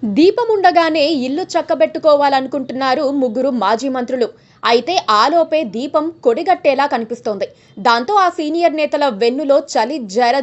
దీపముండగానే ఇల్లు చక్కబెట్టుకోవాలనుకుంటున్నారు ముగ్గురు మాజీ మంత్రులు. అయితే ఆలోపే దీపం కొడిగట్టేలా కనిపిస్తోంది. దాంతో ఆ సీనియర్ నేతల వెన్నులో చలి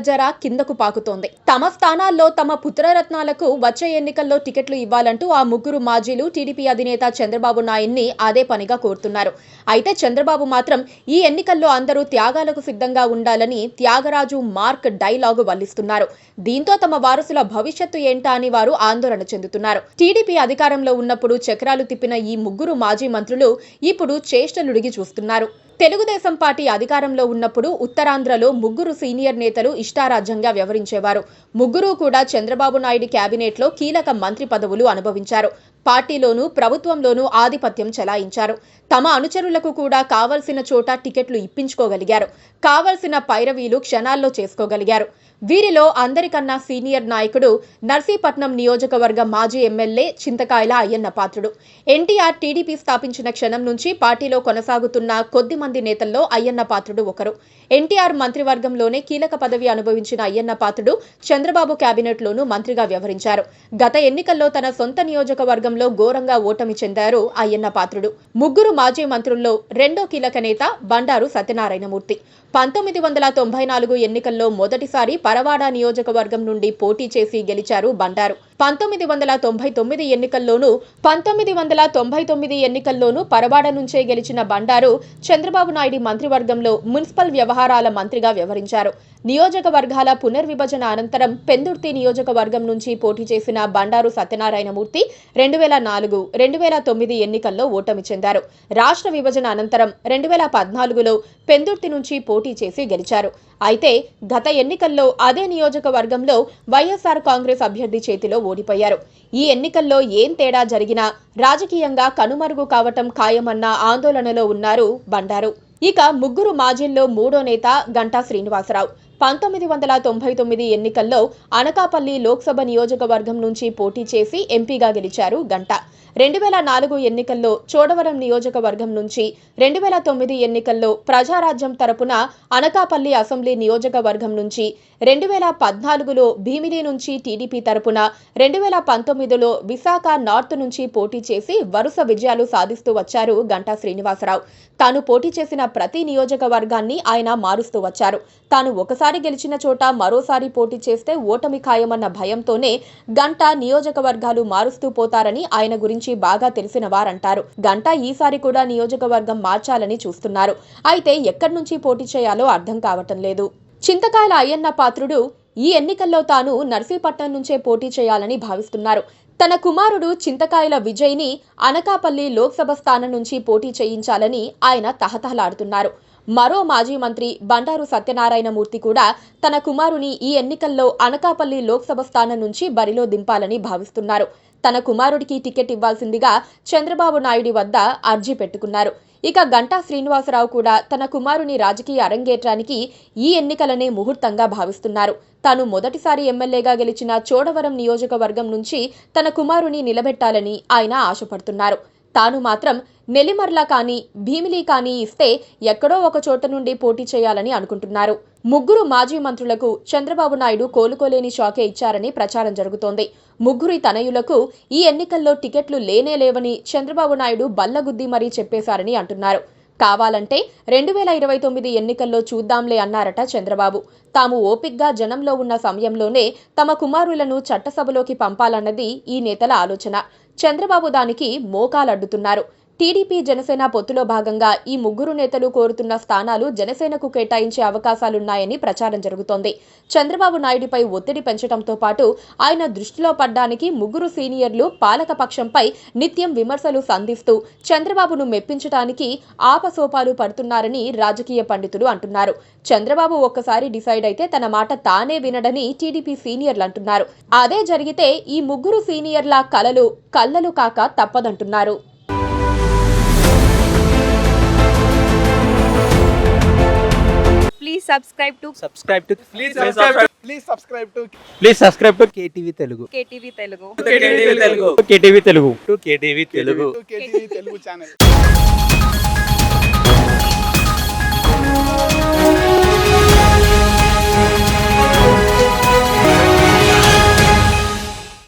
జర కిందకు పాకుతోంది. తమ స్థానాల్లో తమ పుత్రరత్నాలకు వచ్చే ఎన్నికల్లో టికెట్లు ఇవ్వాలంటూ ఆ ముగ్గురు మాజీలు టీడీపీ అధినేత చంద్రబాబు నాయుడిని అదే పనిగా కోరుతున్నారు. అయితే చంద్రబాబు మాత్రం ఈ ఎన్నికల్లో అందరూ త్యాగాలకు సిద్ధంగా ఉండాలని త్యాగరాజు మార్క్ డైలాగు వల్లిస్తున్నారు. దీంతో తమ వారసుల భవిష్యత్తు ఏంటా అని వారు ఆందోళన చెందుతున్నారు. టీడీపీ అధికారంలో ఉన్నప్పుడు చక్రాలు తిప్పిన ఈ ముగ్గురు మాజీ మంత్రులు ఇప్పుడు చేష్టలుడిగి చూస్తున్నారు. తెలుగుదేశం పార్టీ అధికారంలో ఉన్నప్పుడు ఉత్తరాంధ్రలో ముగ్గురు సీనియర్ నేతలు ఇష్టారాజ్యంగా వ్యవహరించేవారు. ముగ్గురు కూడా చంద్రబాబు నాయుడు కేబినెట్లో కీలక మంత్రి పదవులు అనుభవించారు. పార్టీలోనూ ప్రభుత్వంలోనూ ఆధిపత్యం చెలాయించారు. తమ అనుచరులకు కూడా కావలసిన చోట టికెట్లు ఇప్పించుకోగలిగారు. కావలసిన పైరవీలు క్షణాల్లో చేసుకోగలిగారు. వీరిలో అందరికన్నా సీనియర్ నాయకుడు నర్సీపట్నం నియోజకవర్గ మాజీ ఎమ్మెల్యే చింతకాయల అయ్యన్న పాత్రుడు. ఎన్టీఆర్ టీడీపీ స్థాపించిన క్షణం నుంచి పార్టీలో కొనసాగుతున్న కొద్ది మంది నేతల్లో అయ్యన్న పాత్రుడు ఒకరు. ఎన్టీఆర్ మంత్రివర్గంలోనే కీలక పదవి అనుభవించిన అయ్యన్న పాత్రుడు చంద్రబాబు కేబినెట్లోనూ మంత్రిగా వ్యవహరించారు. గత ఎన్నికల్లో తన సొంత నియోజకవర్గంలో ఘోరంగా ఓటమి చెందారు అయ్యన్న పాత్రుడు. ముగ్గురు మాజీ మంత్రుల్లో రెండో కీలక నేత బండారు సత్యనారాయణమూర్తి. 1994 ఎన్నికల్లో మొదటిసారి పరవాడ నియోజకవర్గం నుండి పోటీ చేసి గెలిచారు బండారు. 1999 ఎన్నికల్లోనూ పరవాడ నుంచే గెలిచిన బండారు చంద్రబాబు నాయుడు మంత్రివర్గంలో మున్సిపల్ వ్యవహారాల మంత్రిగా వ్యవహరించారు. నియోజకవర్గాల పునర్విభజన అనంతరం పెందుర్తి నియోజకవర్గం నుంచి పోటీ చేసిన బండారు సత్యనారాయణమూర్తి 2004, 2009 ఎన్నికల్లో ఓటమి చెందారు. రాష్ట్ర విభజన అనంతరం 2014లో పెందుర్తి నుంచి పోటీ చేసి గెలిచారు. అయితే గత ఎన్నికల్లో అదే నియోజకవర్గంలో వైఎస్ఆర్ కాంగ్రెస్ అభ్యర్థి చేతిలో ఓడిపోయారు. ఈ ఎన్నికల్లో ఏం తేడా జరిగినా రాజకీయంగా కనుమరుగు కావటం ఖాయమన్న ఆందోళనలో ఉన్నారు బండారు. ఇక ముగ్గురు మాజీల్లో మూడో నేత గంటా శ్రీనివాసరావు. 1999 ఎన్నికల్లో అనకాపల్లి లోక్సభ నియోజకవర్గం నుంచి పోటీ చేసి ఎంపీగా గెలిచారు గంటా. 2004 ఎన్నికల్లో చోడవరం నియోజకవర్గం నుంచి, 2009 ఎన్నికల్లో ప్రజారాజ్యం తరపున అనకాపల్లి అసెంబ్లీ నియోజకవర్గం నుంచి, 2014లో భీమిలి నుంచి టీడీపీ తరపున, 2019లో విశాఖ నార్త్ నుంచి పోటీ చేసి వరుస విజయాలు సాధిస్తూ వచ్చారు గంటా శ్రీనివాసరావు. తాను పోటీ చేసిన ప్రతి నియోజకవర్గాన్ని ఆయన మారుస్తూ వచ్చారు. తాను ఒకసారి గెలిచిన చోట మరోసారి పోటీ చేస్తే ఓటమి ఖాయమన్న భయంతోనే గంటా నియోజకవర్గాలు మారుస్తూ పోతారని ఆయన గురించి బాగా తెలిసిన వారంటారు. గంటా ఈసారి కూడా నియోజకవర్గం మార్చాలని చూస్తున్నారు. అయితే ఎక్కడి నుంచి పోటీ చేయాలో అర్థం కావటం లేదు. చింతకాయల అయ్యన్న పాత్రుడు ఈ ఎన్నికల్లో తాను నర్సీపట్నం నుంచే పోటీ చేయాలని భావిస్తున్నారు. తన కుమారుడు చింతకాయల విజయ్ని అనకాపల్లి లోక్సభ స్థానం నుంచి పోటీ చేయించాలని ఆయన తహతహలాడుతున్నారు. మరో మాజీ మంత్రి బండారు సత్యనారాయణమూర్తి కూడా తన కుమారుని ఈ ఎన్నికల్లో అనకాపల్లి లోక్సభ స్థానం నుంచి బరిలో దింపాలని భావిస్తున్నారు. తన కుమారుడికి టికెట్ ఇవ్వాల్సిందిగా చంద్రబాబు నాయుడి వద్ద అర్జీ పెట్టుకున్నారు. ఇక గంటా శ్రీనివాసరావు కూడా తన కుమారుని రాజకీయ అరంగేట్రానికి ఈ ఎన్నికలనే ముహూర్తంగా భావిస్తున్నారు. తాను మొదటిసారి ఎమ్మెల్యేగా గెలిచిన చోడవరం నియోజకవర్గం నుంచి తన కుమారుని నిలబెట్టాలని ఆయన ఆశపడుతున్నారు. తాను మాత్రం నెల్లిమర్ల కానీ భీమిలి కానీ ఇస్తే ఎక్కడో ఒక చోట నుండి పోటీ చేయాలని అనుకుంటున్నారు. ముగ్గురు మాజీ మంత్రులకు చంద్రబాబు నాయుడు కోలుకోలేని షాకే ఇచ్చారని ప్రచారం జరుగుతోంది. ముగ్గురి తనయులకు ఈ ఎన్నికల్లో టికెట్లు లేవని చంద్రబాబు నాయుడు బల్లగుద్ది మరీ చెప్పేశారని అంటున్నారు. కావాలంటే 2029 ఎన్నికల్లో చూద్దాంలే అన్నారట చంద్రబాబు. తాము ఓపిగ్గా జనంలో ఉన్న సమయంలోనే తమ కుమారులను చట్టసభలోకి పంపాలన్నది ఈ నేతల ఆలోచన. చంద్రబాబు దానికి మోకాలడ్డుతున్నారు. టీడీపీ జనసేన పొత్తులో భాగంగా ఈ ముగ్గురు నేతలు కోరుతున్న స్థానాలు జనసేనకు కేటాయించే అవకాశాలున్నాయని ప్రచారం జరుగుతోంది. చంద్రబాబు నాయుడిపై ఒత్తిడి పెంచడంతో పాటు ఆయన దృష్టిలో పడ్డానికి ముగ్గురు సీనియర్లు పాలకపక్షంపై నిత్యం విమర్శలు సంధిస్తూ చంద్రబాబును మెప్పించడానికి ఆపసోపాలు పడుతున్నారని రాజకీయ పండితులు అంటున్నారు. చంద్రబాబు ఒక్కసారి డిసైడ్ అయితే తన మాట తానే వినడని టీడీపీ సీనియర్లు అంటున్నారు. అదే జరిగితే ఈ ముగ్గురు సీనియర్ల కళ్ళలు కాక తప్పదంటున్నారు. Please subscribe to KTV Telugu. KTV Telugu. KTV Telugu. KTV Telugu channel.